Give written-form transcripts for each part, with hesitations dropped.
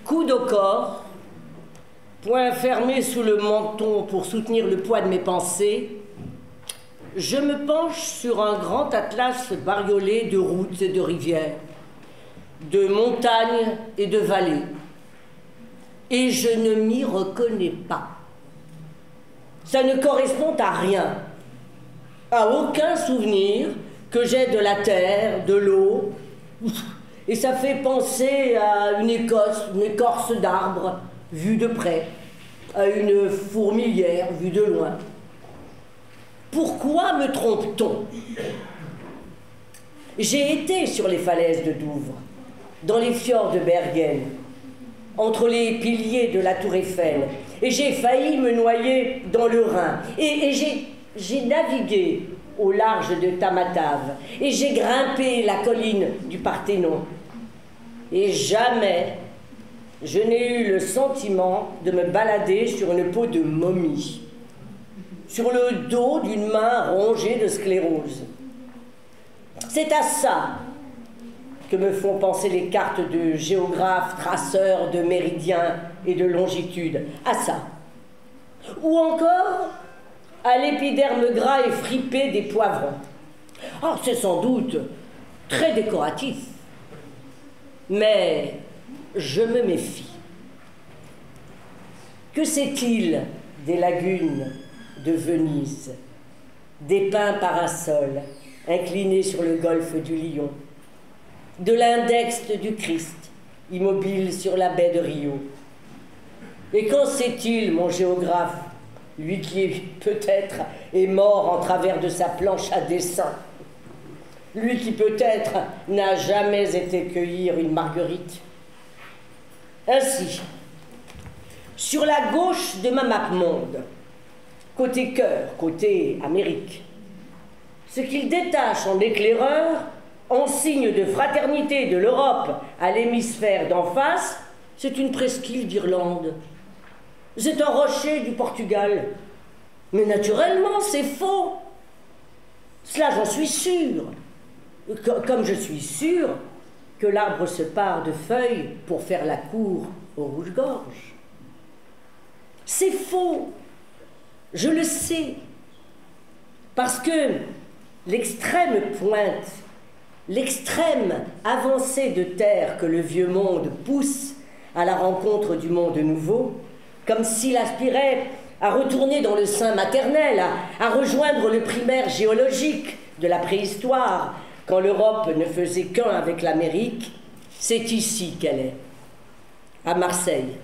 Coude au corps, poing fermé sous le menton pour soutenir le poids de mes pensées, je me penche sur un grand atlas bariolé de routes et de rivières, de montagnes et de vallées. Et je ne m'y reconnais pas. Ça ne correspond à rien, à aucun souvenir que j'ai de la terre, de l'eau, et ça fait penser à une écorce d'arbre vue de près, à une fourmilière vue de loin. Pourquoi me trompe-t-on? J'ai été sur les falaises de Douvres, dans les fjords de Bergen, entre les piliers de la Tour Eiffel, et j'ai failli me noyer dans le Rhin, et j'ai navigué au large de Tamatave, et j'ai grimpé la colline du Parthénon, et jamais je n'ai eu le sentiment de me balader sur une peau de momie, sur le dos d'une main rongée de sclérose. C'est à ça que me font penser les cartes de géographes, traceurs de méridiens et de longitudes. À ça. Ou encore à l'épiderme gras et fripé des poivrons. Oh, c'est sans doute très décoratif. Mais je me méfie. Que sait-il des lagunes de Venise, des pins parasols inclinés sur le golfe du Lion, de l'index du Christ, immobile sur la baie de Rio? Et qu'en sait-il, mon géographe, lui qui peut-être est mort en travers de sa planche à dessin, lui qui peut-être n'a jamais été cueillir une marguerite? Ainsi, sur la gauche de ma map-monde, côté cœur, côté Amérique, ce qu'il détache en éclaireur, en signe de fraternité de l'Europe à l'hémisphère d'en face, c'est une presqu'île d'Irlande. C'est un rocher du Portugal. Mais naturellement, c'est faux. Cela, j'en suis sûr. Comme je suis sûr que l'arbre se pare de feuilles pour faire la cour au rouge-gorge. C'est faux. Je le sais. Parce que l'extrême pointe, l'extrême avancée de terre que le vieux monde pousse à la rencontre du monde nouveau, comme s'il aspirait à retourner dans le sein maternel, à rejoindre le primaire géologique de la préhistoire, quand l'Europe ne faisait qu'un avec l'Amérique, c'est ici qu'elle est, à Marseille.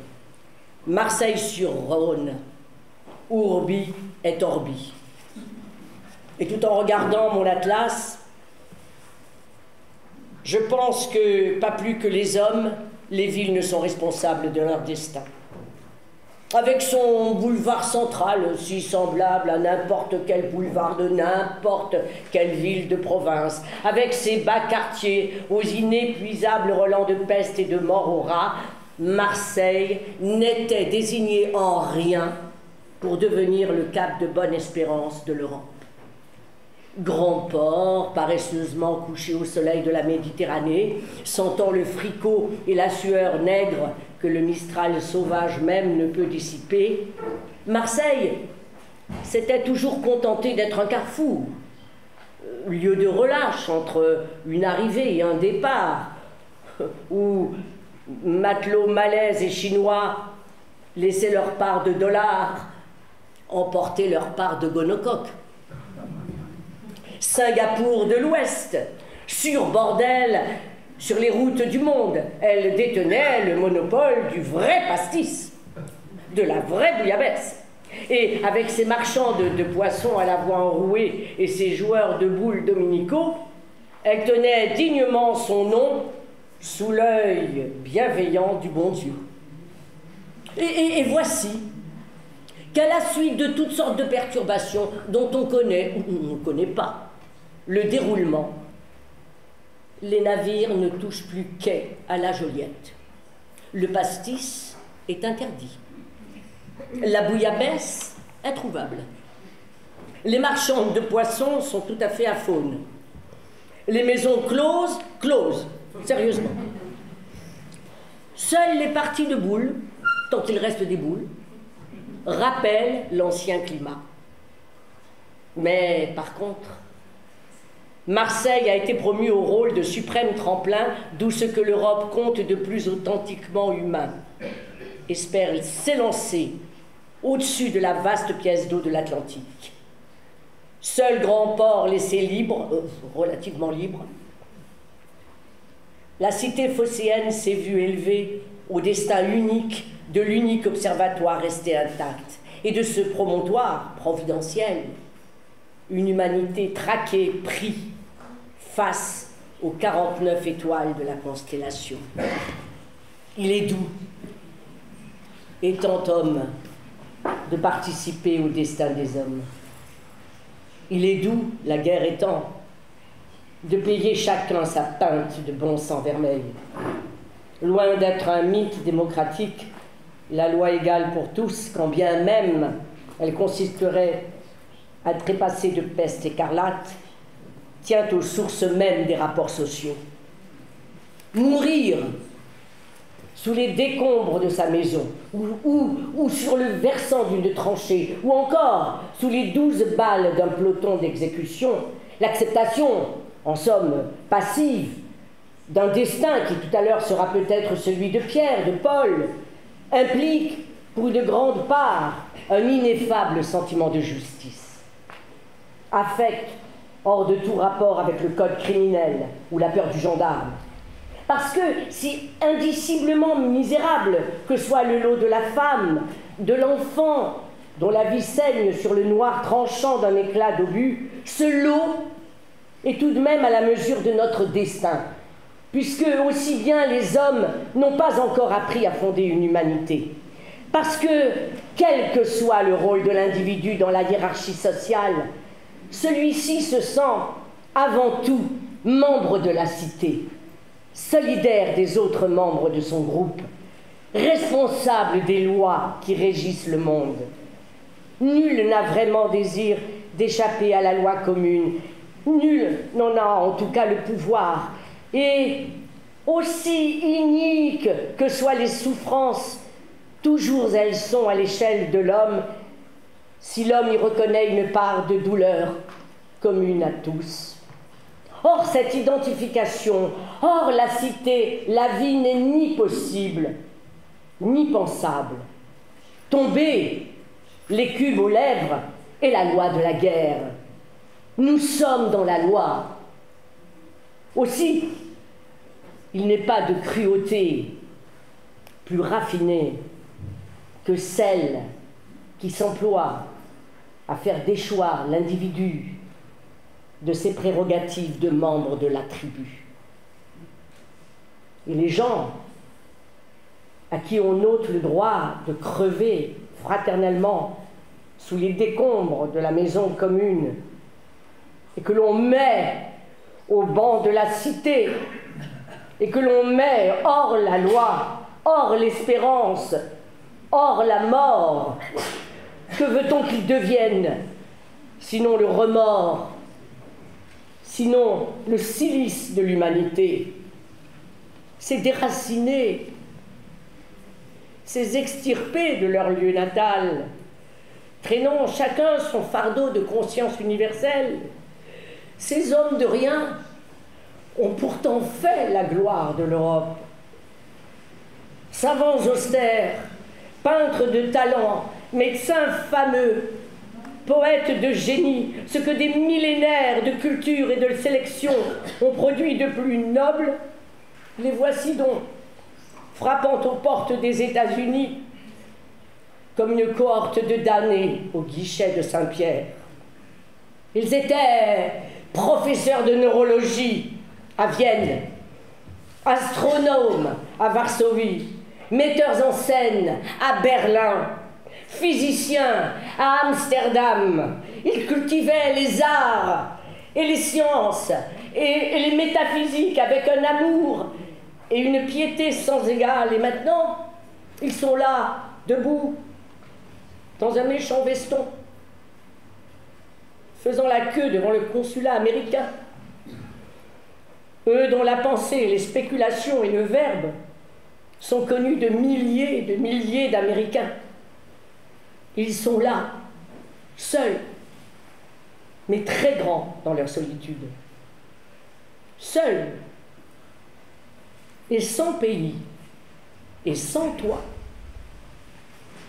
Marseille-sur-Rhône, Urbi et Orbi. Et tout en regardant mon atlas, je pense que, pas plus que les hommes, les villes ne sont responsables de leur destin. Avec son boulevard central, si semblable à n'importe quel boulevard de n'importe quelle ville de province, avec ses bas quartiers aux inépuisables relents de peste et de mort aux rats, Marseille n'était désignée en rien pour devenir le cap de Bonne-Espérance de l'Europe. Grand port, paresseusement couché au soleil de la Méditerranée, sentant le fricot et la sueur nègre que le Mistral sauvage même ne peut dissiper, Marseille s'était toujours contenté d'être un carrefour, lieu de relâche entre une arrivée et un départ, où matelots malaises et chinois laissaient leur part de dollars, emportaient leur part de gonocoques. Singapour de l'Ouest, sur bordel, sur les routes du monde, elle détenait le monopole du vrai pastis, de la vraie bouillabaisse. Et avec ses marchands de poissons à la voix enrouée et ses joueurs de boules dominicaux, elle tenait dignement son nom sous l'œil bienveillant du bon Dieu. Et voici qu'à la suite de toutes sortes de perturbations dont on connaît ou on ne connaît pas le déroulement, les navires ne touchent plus quai à la Joliette. Le pastis est interdit. La bouillabaisse, introuvable. Les marchandes de poissons sont tout à fait à faune. Les maisons closes, sérieusement. Seules les parties de boules, tant qu'il reste des boules, rappellent l'ancien climat. Mais par contre, Marseille a été promue au rôle de suprême tremplin d'où ce que l'Europe compte de plus authentiquement humain espère s'élancer au-dessus de la vaste pièce d'eau de l'Atlantique. Seul grand port laissé libre, relativement libre, la cité phocéenne s'est vue élevée au destin unique de l'unique observatoire resté intact et de ce promontoire providentiel, une humanité traquée, pris face aux 49 étoiles de la constellation. Il est doux, étant homme, de participer au destin des hommes. Il est doux, la guerre étant, de payer chacun sa pinte de bon sang vermeil. Loin d'être un mythe démocratique, la loi égale pour tous, quand bien même elle consisterait à trépasser de peste écarlate, tient aux sources mêmes des rapports sociaux. Mourir sous les décombres de sa maison, ou sur le versant d'une tranchée, ou encore sous les 12 balles d'un peloton d'exécution, l'acceptation, en somme passive, d'un destin qui tout à l'heure sera peut-être celui de Pierre, de Paul, implique pour une grande part un ineffable sentiment de justice. Affect hors de tout rapport avec le code criminel ou la peur du gendarme. Parce que si indiciblement misérable que soit le lot de la femme, de l'enfant, dont la vie saigne sur le noir tranchant d'un éclat d'obus, ce lot est tout de même à la mesure de notre destin, puisque aussi bien les hommes n'ont pas encore appris à fonder une humanité. Parce que, quel que soit le rôle de l'individu dans la hiérarchie sociale, celui-ci se sent avant tout membre de la cité, solidaire des autres membres de son groupe, responsable des lois qui régissent le monde. Nul n'a vraiment désir d'échapper à la loi commune. Nul n'en a en tout cas le pouvoir. Et aussi iniques que soient les souffrances, toujours elles sont à l'échelle de l'homme, si l'homme y reconnaît une part de douleur commune à tous. Or, cette identification, hors la cité, la vie n'est ni possible, ni pensable. Tomber, l'écume aux lèvres, est la loi de la guerre. Nous sommes dans la loi. Aussi, il n'est pas de cruauté plus raffinée que celle qui s'emploie à faire déchoir l'individu de ses prérogatives de membre de la tribu. Et les gens à qui on ôte le droit de crever fraternellement sous les décombres de la maison commune et que l'on met au banc de la cité et que l'on met hors la loi, hors l'espérance, hors la mort, que veut-on qu'ils deviennent, sinon le remords, sinon le silice de l'humanité? C'est déraciner, c'est extirper de leur lieu natal, traînant chacun son fardeau de conscience universelle. Ces hommes de rien ont pourtant fait la gloire de l'Europe. Savants austères, peintres de talent, médecins fameux, poètes de génie, ce que des millénaires de culture et de sélection ont produit de plus noble, les voici donc, frappant aux portes des États-Unis, comme une cohorte de damnés au guichet de Saint-Pierre. Ils étaient professeurs de neurologie à Vienne, astronomes à Varsovie, metteurs en scène à Berlin, physiciens à Amsterdam. Ils cultivaient les arts et les sciences et les métaphysiques avec un amour et une piété sans égale. Et maintenant, ils sont là, debout, dans un méchant veston, faisant la queue devant le consulat américain. eux dont la pensée, les spéculations et le verbe sont connus de milliers d'Américains. Ils sont là, seuls, mais très grands dans leur solitude. Seuls, et sans pays, et sans toit,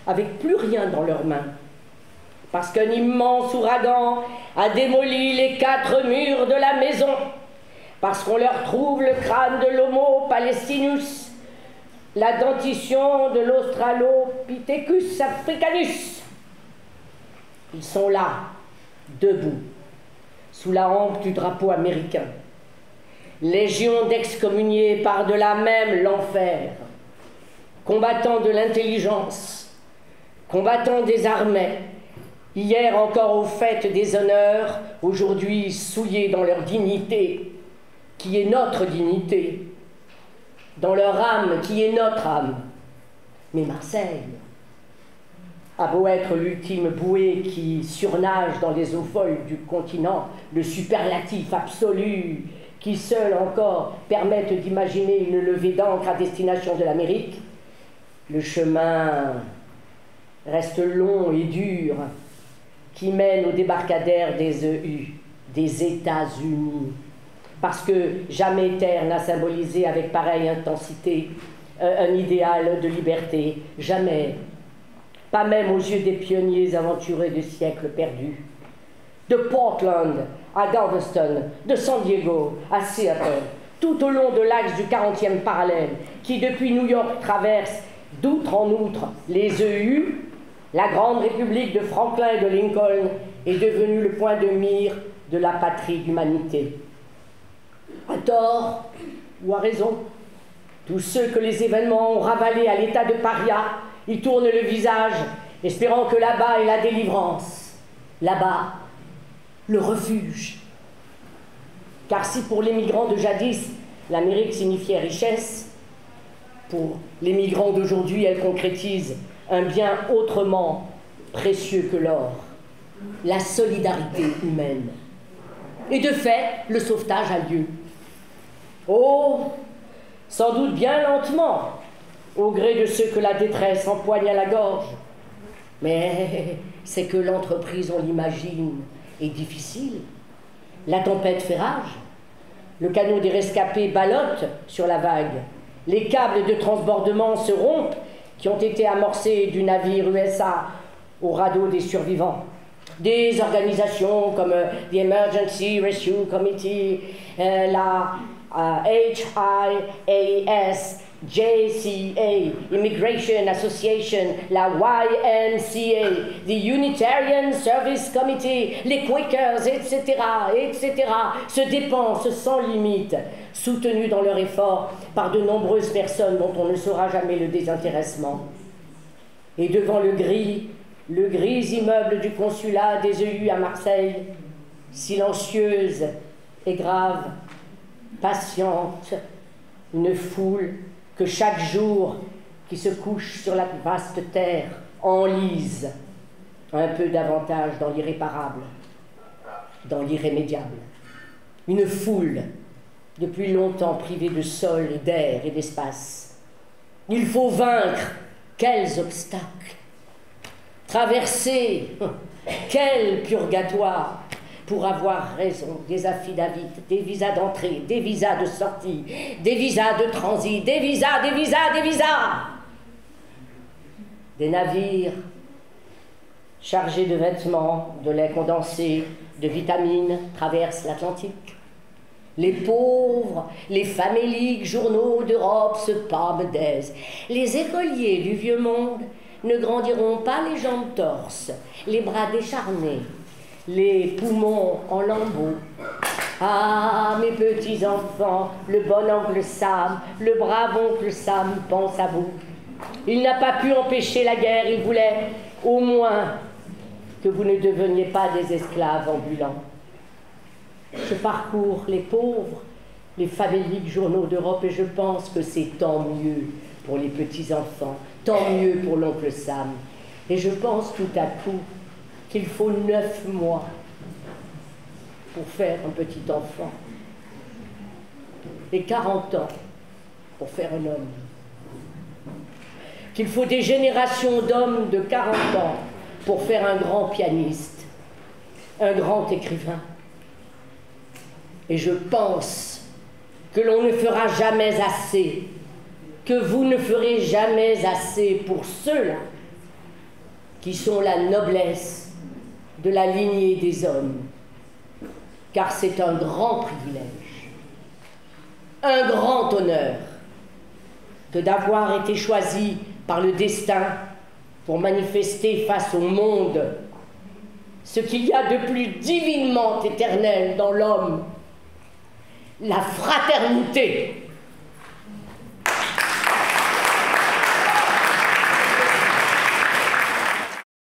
avec plus rien dans leurs mains, parce qu'un immense ouragan a démoli les 4 murs de la maison, parce qu'on leur trouve le crâne de l'Homo palestinus, la dentition de l'Australopithecus africanus. Ils sont là, debout, sous la hampe du drapeau américain. Légion d'excommuniés par-delà même l'enfer, combattants de l'intelligence, combattants des armées, hier encore au fait des honneurs, aujourd'hui souillés dans leur dignité, qui est notre dignité, dans leur âme, qui est notre âme. Mais Marseille a beau être l'ultime bouée qui surnage dans les eaux folles du continent, le superlatif absolu qui seul encore permette d'imaginer une levée d'ancre à destination de l'Amérique, le chemin reste long et dur qui mène au débarcadère des EU, des États-Unis. Parce que jamais terre n'a symbolisé avec pareille intensité un idéal de liberté, jamais, pas même aux yeux des pionniers aventurés de siècles perdus. De Portland à Galveston, de San Diego à Seattle, tout au long de l'axe du 40e parallèle, qui depuis New York traverse d'outre en outre les EU, la grande république de Franklin et de Lincoln est devenue le point de mire de la patrie d'humanité. À tort ou à raison, tous ceux que les événements ont ravalés à l'état de paria y tournent le visage, espérant que là-bas est la délivrance, là-bas le refuge. Car si pour les migrants de jadis, l'Amérique signifiait richesse, pour les migrants d'aujourd'hui, elle concrétise un bien autrement précieux que l'or, la solidarité humaine. Et de fait, le sauvetage a lieu. Oh, sans doute bien lentement, au gré de ceux que la détresse empoigne à la gorge. Mais c'est que l'entreprise, on l'imagine, est difficile. La tempête fait rage. Le canot des rescapés ballotte sur la vague. Les câbles de transbordement se rompent qui ont été amorcés du navire USA au radeau des survivants. Des organisations comme The Emergency Rescue Committee, la HIAS, JCA, Immigration Association, la YMCA, the Unitarian Service Committee, les Quakers, etc., se dépensent sans limite, soutenus dans leur effort par de nombreuses personnes dont on ne saura jamais le désintéressement. Et devant le gris immeuble du consulat des EU à Marseille, silencieuse et grave, patiente, une foule que chaque jour qui se couche sur la vaste terre enlise un peu davantage dans l'irréparable, dans l'irrémédiable. Une foule depuis longtemps privée de sol, d'air et d'espace. Il faut vaincre quels obstacles, traverser quel purgatoire pour avoir raison des affidavits, des visas d'entrée, des visas de sortie, des visas de transit, des visas. Des navires chargés de vêtements, de lait condensé, de vitamines traversent l'Atlantique. Les pauvres, les faméliques journaux d'Europe se palbedèsent. Les écoliers du vieux monde ne grandiront pas les jambes torses, les bras décharnés, les poumons en lambeaux. Ah, mes petits enfants, le bon oncle Sam, le brave oncle Sam pense à vous. Il n'a pas pu empêcher la guerre, il voulait au moins que vous ne deveniez pas des esclaves ambulants. Je parcours les pauvres, les faméliques journaux d'Europe et je pense que c'est tant mieux pour les petits enfants, tant mieux pour l'oncle Sam. Et je pense tout à coup qu'il faut 9 mois pour faire un petit enfant. et 40 ans pour faire un homme. Qu'il faut des générations d'hommes de 40 ans pour faire un grand pianiste, un grand écrivain. Et je pense que l'on ne fera jamais assez, que vous ne ferez jamais assez pour ceux-là qui sont la noblesse de la lignée des hommes, car c'est un grand privilège, un grand honneur que d'avoir été choisi par le destin pour manifester face au monde ce qu'il y a de plus divinement éternel dans l'homme, la fraternité.